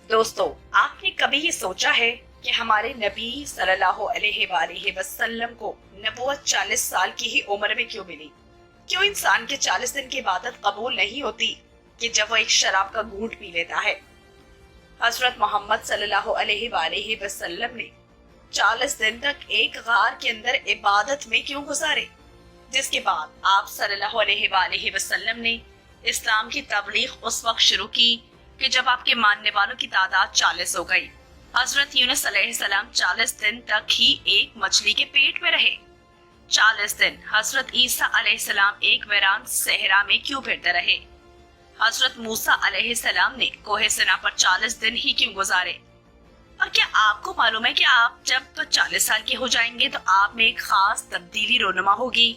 दोस्तों, आपने कभी ये सोचा है कि हमारे नबी सल्लल्लाहु अलैहि वसल्लम को नबूवत 40 साल की ही उम्र में क्यों मिली? क्यों इंसान के 40 दिन की इबादत कबूल नहीं होती कि जब वो एक शराब का घूंट पी लेता है? हजरत मोहम्मद सल्लल्लाहु अलैहि वसल्लम ने 40 दिन तक एक गार के अंदर इबादत में क्यों गुजारे, जिसके बाद आप सल्लल्लाहु अलैहि वसल्लम ने इस्लाम की तबलीग उस वक्त शुरू की कि जब आपके मानने वालों की तादाद 40 हो गई। हजरत यूनुस अलैहिस्सलाम 40 दिन तक ही एक मछली के पेट में रहे। 40 दिन हजरत ईसा अलैहिस्सलाम एक वीरान सहरा में क्यों फिरते रहे? हजरत मूसा अलैहिस्सलाम ने कोहे सिना पर 40 दिन ही क्यों गुजारे? और क्या आपको मालूम है कि आप जब 40 साल के हो जाएंगे तो आप में एक खास तब्दीली रोनुमा होगी?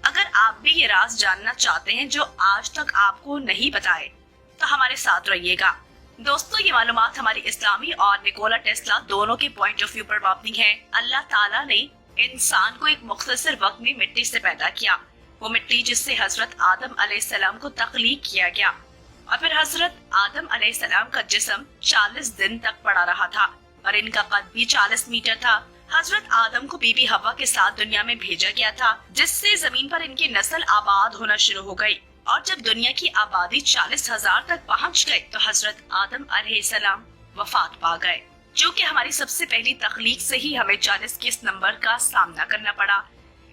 अगर आप भी ये राज जानना चाहते हैं जो आज तक आपको नहीं बताए तो हमारे साथ रहिएगा। दोस्तों, ये मालूमात हमारी इस्लामी और निकोला टेस्ला दोनों के पॉइंट ऑफ व्यू पर मबनी है। अल्लाह ताला ने इंसान को एक मुख्तसर वक्त में मिट्टी से पैदा किया, वो मिट्टी जिससे हजरत आदम अलैहिस्सलाम को तख्लीक किया गया, और फिर हजरत आदम अलैहिस्सलाम का जिस्म 40 दिन तक पड़ा रहा था और इनका कद भी 40 मीटर था। हजरत आदम को बीबी हवा के साथ दुनिया में भेजा गया था, जिससे जमीन पर इनकी नस्ल आबाद होना शुरू हो गई। और जब दुनिया की आबादी 40,000 तक पहुंच गई तो हजरत आदम अलैहिस्सलाम वफात पा गए। जो कि हमारी सबसे पहली तख्लीक से ही हमें 40 के इस नंबर का सामना करना पड़ा।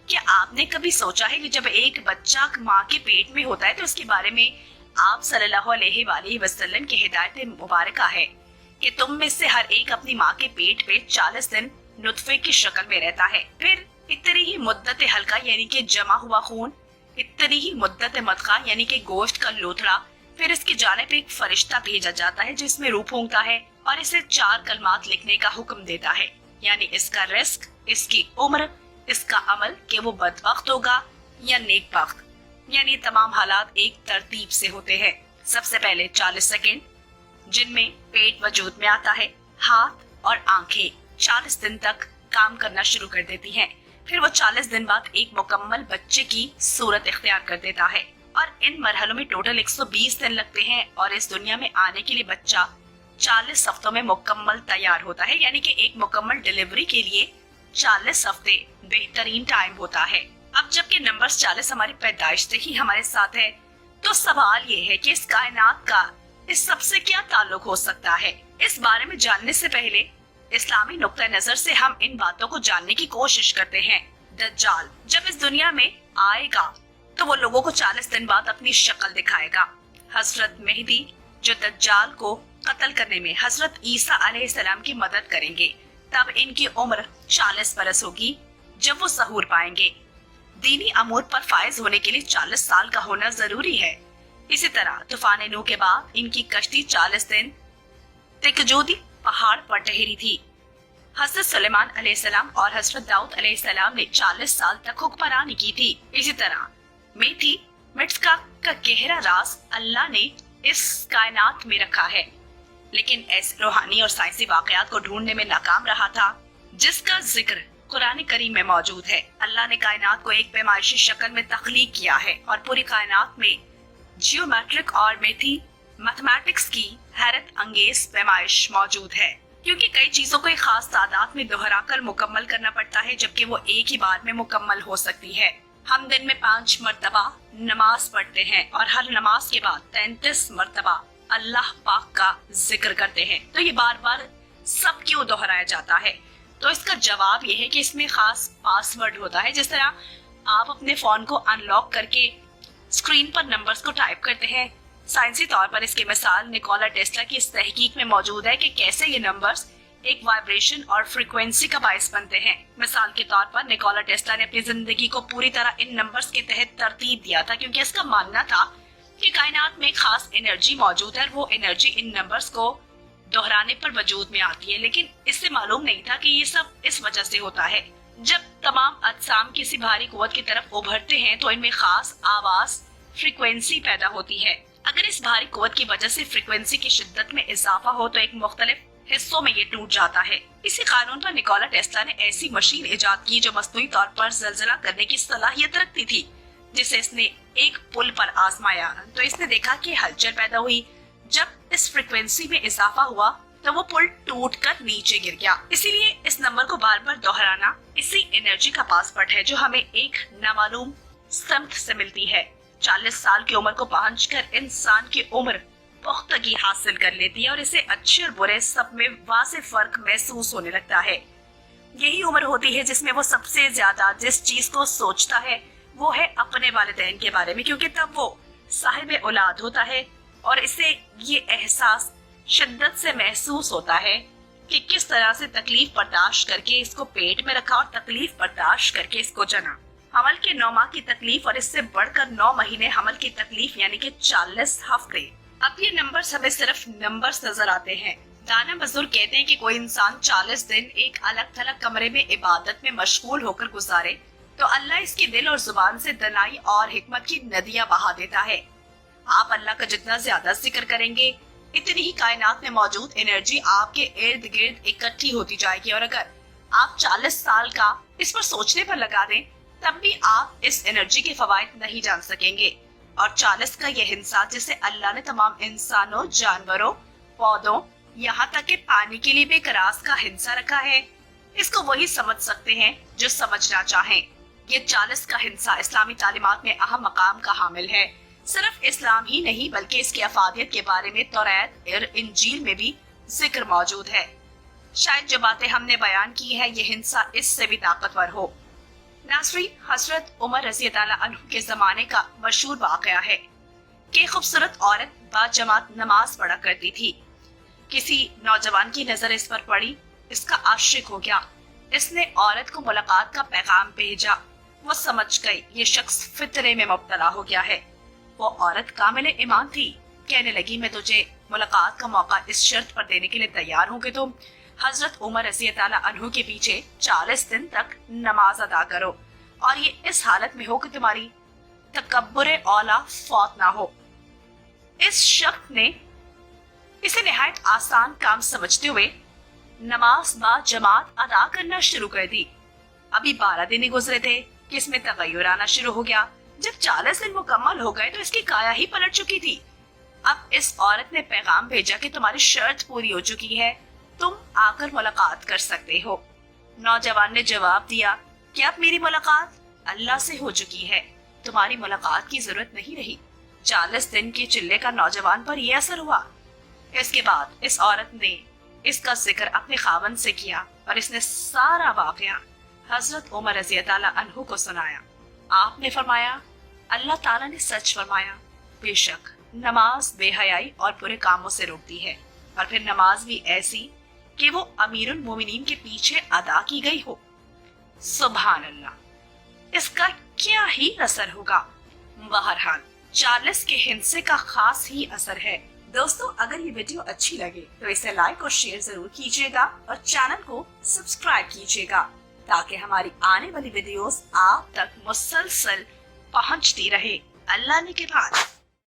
क्या आपने कभी सोचा है कि जब एक बच्चा माँ के पेट में होता है तो उसके बारे में आप सल्लल्लाहु अलैहि वसल्लम की हिदायत मुबारका है कि तुम में से हर एक अपनी माँ के पेट पे 40 दिन नुत्फे की शक्ल में रहता है, फिर इतनी ही मुद्दत हल्का यानी कि जमा हुआ खून, इतनी ही मुद्दत मदखा यानी कि गोश्त का लोथड़ा, फिर इसके जाने पे एक फरिश्ता भेजा जाता है जिसमें रूह फूंकता है और इसे 4 कलमात लिखने का हुक्म देता है, यानी इसका रिस्क, इसकी उम्र, इसका अमल कि वो बदबख्त होगा या नेकबख्त, यानी तमाम हालात एक तरतीब से होते हैं। सबसे पहले 40 सेकंड जिनमें पेट वजूद में आता है, हाथ और आंखें 40 दिन तक काम करना शुरू कर देती हैं। फिर वो 40 दिन बाद एक मुकम्मल बच्चे की सूरत इख्तियार कर देता है और इन मरहलों में टोटल 120 दिन लगते हैं और इस दुनिया में आने के लिए बच्चा 40 हफ्तों में मुकम्मल तैयार होता है, यानी कि एक मुकम्मल डिलीवरी के लिए 40 हफ्ते बेहतरीन टाइम होता है। अब जबकि नंबर 40 हमारी पैदाइश से ही हमारे साथ है तो सवाल ये है कि इस कायनात का इस सबसे क्या ताल्लुक हो सकता है? इस बारे में जानने से पहले इस्लामी नुक्ता नजर से हम इन बातों को जानने की कोशिश करते हैं। दज्जाल जब इस दुनिया में आएगा तो वो लोगों को 40 दिन बाद अपनी शक्ल दिखाएगा। हजरत मेहदी जो दज्जाल को कत्ल करने में हजरत ईसा अलैहिस्सलाम की मदद करेंगे, तब इनकी उम्र 40 बरस होगी जब वो सहूर पाएंगे। दीनी अमूर पर फायज होने के लिए 40 साल का होना जरूरी है। इसी तरह तूफान नूह के बाद इनकी कश्ती 40 दिन तिकजोदी पहाड़ पर ठहरी थी। हजरत सुलेमान अलैहिस्सलाम और हजरत दाऊद अलैहिस्सलाम ने 40 साल तक हुक्मरानी की थी। इसी तरह मेथी मिर्च का गहरा राज अल्लाह ने इस कायनात में रखा है, लेकिन ऐसे रूहानी और साइंसी वाकयात को ढूंढने में नाकाम रहा था जिसका जिक्र कुरान करीम में मौजूद है। अल्लाह ने कायनात को एक पैमाइशी शक्ल में तख्लीक किया है और पूरी कायनात में जियोमेट्रिक और मैथमेटिक्स की हैरत अंगेज पैमाइश मौजूद है, क्योंकि कई चीजों को एक खास तादाद में दोहराकर मुकम्मल करना पड़ता है जबकि वो एक ही बार में मुकम्मल हो सकती है। हम दिन में 5 मर्तबा नमाज पढ़ते हैं और हर नमाज के बाद 33 मर्तबा अल्लाह पाक का जिक्र करते हैं, तो ये बार बार सब क्यों दोहराया जाता है? तो इसका जवाब ये है कि इसमें खास पासवर्ड होता है। जिस तरह आप अपने फोन को अनलॉक करके स्क्रीन पर नंबर्स को टाइप करते हैं, साइंसी तौर पर इसकी मिसाल निकोला टेस्ला की इस तहकीक में मौजूद है कि कैसे ये नंबर्स एक वाइब्रेशन और फ्रीक्वेंसी का बायस बनते हैं। मिसाल के तौर पर निकोला टेस्ला ने अपनी जिंदगी को पूरी तरह इन नंबर्स के तहत तरतीब दिया था, क्योंकि इसका मानना था कि कायनात में खास एनर्जी मौजूद है और वो एनर्जी इन नंबर्स को दोहराने पर वजूद में आती है। लेकिन इससे मालूम नहीं था कि ये सब इस वजह से होता है। जब तमाम अजसाम किसी भारी कुव्वत की तरफ उभरते हैं तो इनमें खास आवाज फ्रीक्वेंसी पैदा होती है। अगर इस भारी कुव्वत की वजह से फ्रीक्वेंसी की शिद्दत में इजाफा हो तो एक मुख्तलिफ हिस्सों में ये टूट जाता है। इसी कानून पर निकोला टेस्ला ने ऐसी मशीन इजाद की जो मसनूई तौर पर जलजला करने की सलाहियत रखती थी, जिसे इसने एक पुल पर आजमाया तो इसने देखा कि हलचल पैदा हुई। जब इस फ्रीक्वेंसी में इजाफा हुआ तो वो पुल टूट कर नीचे गिर गया। इसीलिए इस नंबर को बार बार दोहराना इसी एनर्जी का पासवर्ड है जो हमें एक नामालूम समत से मिलती है। 40 साल की उम्र को पहुंचकर इंसान की उम्र पुख्तगी हासिल कर लेती है और इसे अच्छे और बुरे सब में वाज़ेह फर्क महसूस होने लगता है। यही उम्र होती है जिसमें वो सबसे ज्यादा जिस चीज को सोचता है वो है अपने वालिदैन के बारे में, क्योंकि तब वो साहिब औलाद होता है और इसे ये एहसास शिद्दत से महसूस होता है कि किस तरह से तकलीफ बर्दाश्त करके इसको पेट में रखा और तकलीफ बर्दाश्त करके इसको जना। हमल के 9 माह की तकलीफ और इससे बढ़कर 9 महीने हमल की तकलीफ यानी कि 40 हफ्ते। अब ये नंबर्स हमें सिर्फ नंबर्स नजर आते हैं। दाना बुजुर्ग कहते हैं कि कोई इंसान 40 दिन एक अलग थलग कमरे में इबादत में मशगूल होकर गुजारे तो अल्लाह इसके दिल और जुबान से दनाई और हिकमत की नदियां बहा देता है। आप अल्लाह का जितना ज्यादा जिक्र करेंगे इतनी ही कायनात में मौजूद एनर्जी आपके इर्द गिर्द इकट्ठी होती जाएगी और अगर आप 40 साल का इस पर सोचने पर लगा दें तब भी आप इस एनर्जी के फवायद नहीं जान सकेंगे। और 40 का यह हिस्सा जिसे अल्लाह ने तमाम इंसानों, जानवरों, पौधों, यहाँ तक के पानी के लिए भी एक राज का हिस्सा रखा है, इसको वही समझ सकते हैं जो समझना चाहें। ये 40 का हिस्सा इस्लामी तालीमात में अहम मकाम का हामिल है। सिर्फ इस्लाम ही नहीं बल्कि इसकी अफादियत के बारे में तौरात और इंजील में भी जिक्र मौजूद है। शायद जो बातें हमने बयान की है ये हिस्सा इससे भी ताकतवर हो। नाज़रीन, हजरत उमर रज़ी अल्लाह अन्हु के जमाने का मशहूर वाक़या है कि खूबसूरत औरत बाजमात नमाज पढ़ा करती थी। किसी नौजवान की नजर इस पर पड़ी, इसका आशिक हो गया। इसने औरत को मुलाकात का पैगाम भेजा। वो समझ गई ये शख्स फितरे में मुब्तला हो गया है। वो औरत कामिल ईमान थी। कहने लगी मैं तुझे मुलाकात का मौका इस शर्त पर देने के लिए तैयार हूँ कि तुम हजरत उमर रज़ी अल्लाह अन्हु के पीछे 40 दिन तक नमाज अदा करो और ये इस हालत में हो कि तुम्हारी तकब्बुर औला फौत ना हो। इस शख्स ने इसे निहायत आसान काम समझते हुए नमाज बा जमात अदा करना शुरू कर दी। अभी 12 दिन ही गुजरे थे कि इसमें तगय्युर आना शुरू हो गया। जब 40 दिन मुकम्मल हो गए तो इसकी काया ही पलट चुकी थी। अब इस औरत ने पैगाम भेजा कि तुम्हारी शर्त पूरी हो चुकी है, तुम आकर मुलाकात कर सकते हो। नौजवान ने जवाब दिया कि अब मेरी मुलाकात अल्लाह से हो चुकी है, तुम्हारी मुलाकात की जरूरत नहीं रही। 40 दिन के चिल्ले का नौजवान पर यह असर हुआ। इसके बाद इस औरत ने इसका जिक्र अपने खावन से किया और इसने सारा वाकया हजरत उमर रज़ी अल्लाह अन्हु को सुनाया। आपने फरमाया अल्लाह ताला ने सच फरमाया, बेशक नमाज बेहयाई और बुरे कामों से रोकती है और फिर नमाज भी ऐसी कि वो अमीरुल मोमिनीन के पीछे अदा की गई हो। सुभान अल्लाह, इसका क्या ही असर होगा। बहरहाल 40 के हिस्से का खास ही असर है। दोस्तों, अगर ये वीडियो अच्छी लगे तो इसे लाइक और शेयर जरूर कीजिएगा और चैनल को सब्सक्राइब कीजिएगा ताकि हमारी आने वाली वीडियोस आप तक मुसलसल पहुंचती रहे। अल्लाह ने के बाद